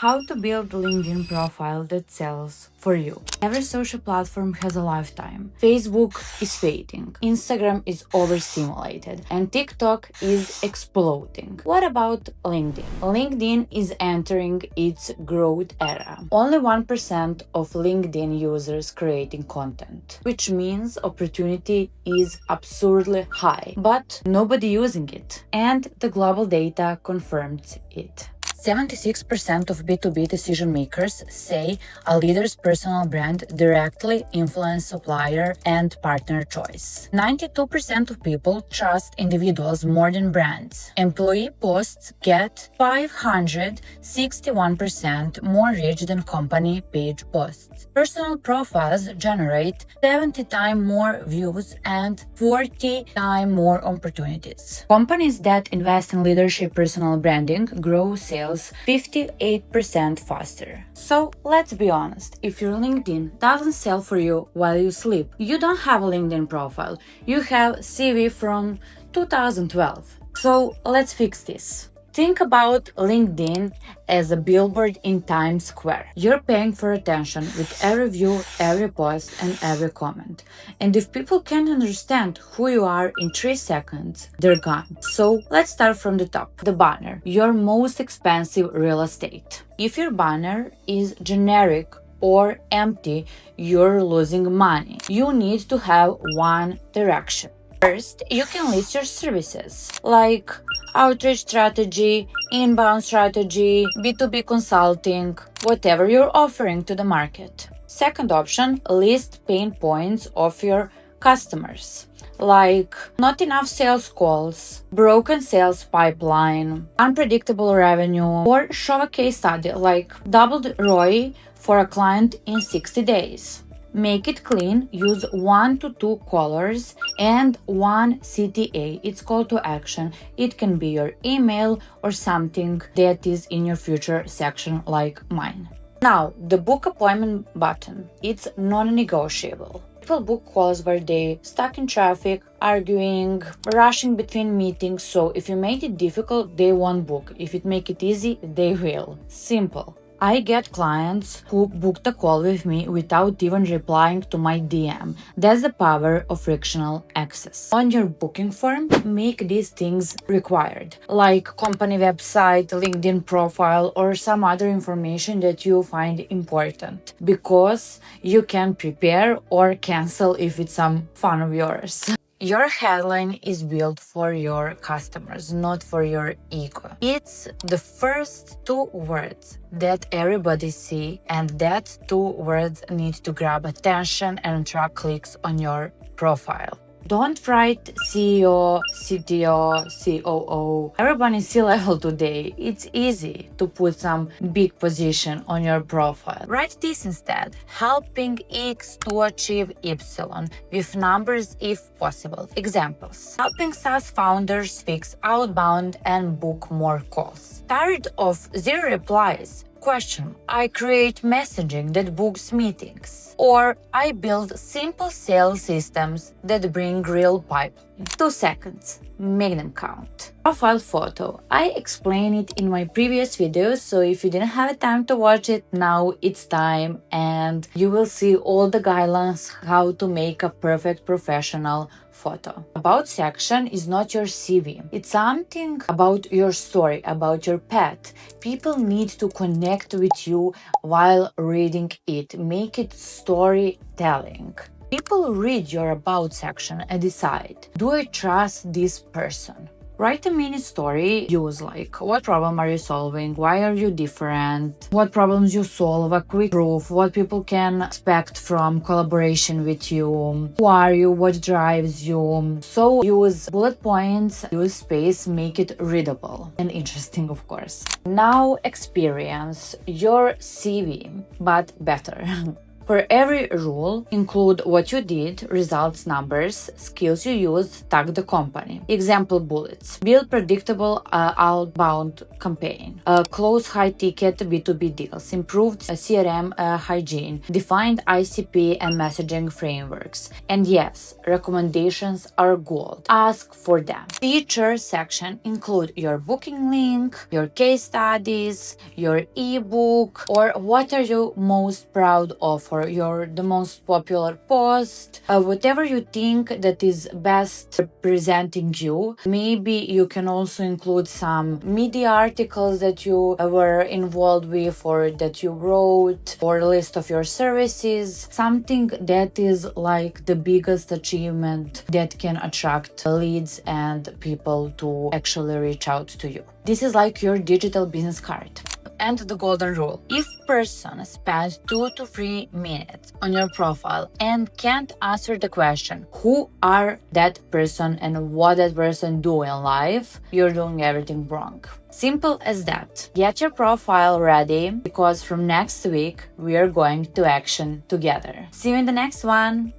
How to build a LinkedIn profile that sells for you. Every social platform has a lifetime. Facebook is fading, Instagram is overstimulated, and TikTok is exploding. What about LinkedIn? LinkedIn is entering its growth era. Only 1% of LinkedIn users creating content, which means opportunity is absurdly high, but nobody using it. And the global data confirms it. 76% of B2B decision makers say a leader's personal brand directly influences supplier and partner choice. 92% of people trust individuals more than brands. Employee posts get 561% more reach than company page posts. Personal profiles generate 70 times more views and 40 times more opportunities. Companies that invest in leadership personal branding grow sales 58% faster. So let's be honest, if your LinkedIn doesn't sell for you while you sleep, you don't have a LinkedIn profile. You have CV from 2012. So let's fix this. Think about LinkedIn as a billboard in Times Square. You're paying for attention with every view, every post, and every comment. And if people can't understand who you are in 3 seconds, they're gone. So let's start from the top. The banner, your most expensive real estate. If your banner is generic or empty, you're losing money. You need to have one direction. First, you can list your services like outreach strategy, inbound strategy, B2B consulting, whatever you're offering to the market. Second option, list pain points of your customers, like not enough sales calls, broken sales pipeline, unpredictable revenue, or show a case study like doubled ROI for a client in 60 days. Make it clean, use 1 to 2 colors and 1 CTA, it's call to action. It can be your email or something that is in your future section like mine. Now, the book appointment button, it's non-negotiable. People book calls where they stuck in traffic, arguing, rushing between meetings, so if you make it difficult, they won't book. If you make it easy, they will. Simple. I get clients who booked a call with me without even replying to my DM. That's the power of frictional access. On your booking form, make these things required, like company website, LinkedIn profile, or some other information that you find important, because you can prepare or cancel if it's some fun of yours. Your headline is built for your customers, not for your ego. It's the first 2 words that everybody see, and that 2 words need to grab attention and attract clicks on your profile. Don't write CEO, CTO, COO. Everyone is C-level today. It's easy to put some big position on your profile. Write this instead. Helping X to achieve Y with numbers if possible. Examples. Helping SaaS founders fix outbound and book more calls. Tired of 0 replies? Question. I create messaging that books meetings. Or I build simple sales systems that bring real pipeline. 2 seconds. Make them count. Profile photo. I explain it in my previous videos, so if you didn't have time to watch it, now it's time and you will see all the guidelines how to make a perfect professional photo. About section is not your CV. It's something about your story, about your pet. People need to connect with you while reading it. Make it storytelling. People read your about section and decide, do I trust this person? Write a mini story, use like, what problem are you solving? Why are you different? What problems you solve? A quick proof, what people can expect from collaboration with you? Who are you? What drives you? So use bullet points, use space, make it readable and interesting, of course. Now experience your CV, but better. per every rule, include what you did, results, numbers, skills you used, tag the company. Example bullets. Build predictable outbound campaign. Close high-ticket B2B deals. Improved CRM hygiene. Defined ICP and messaging frameworks. And yes, recommendations are gold. Ask for them. Feature section include your booking link, your case studies, your ebook, or what are you most proud of, or the most popular post, whatever you think that is best representing you. Maybe you can also include some media articles that you were involved with or that you wrote, or a list of your services, something that is like the biggest achievement that can attract leads and people to actually reach out to you. This is like your digital business card. And the golden rule. If person spends 2 to 3 minutes on your profile and can't answer the question, who are that person and what that person do in life, you're doing everything wrong. Simple as that. Get your profile ready, because from next week, we are going to action together. See you in the next one.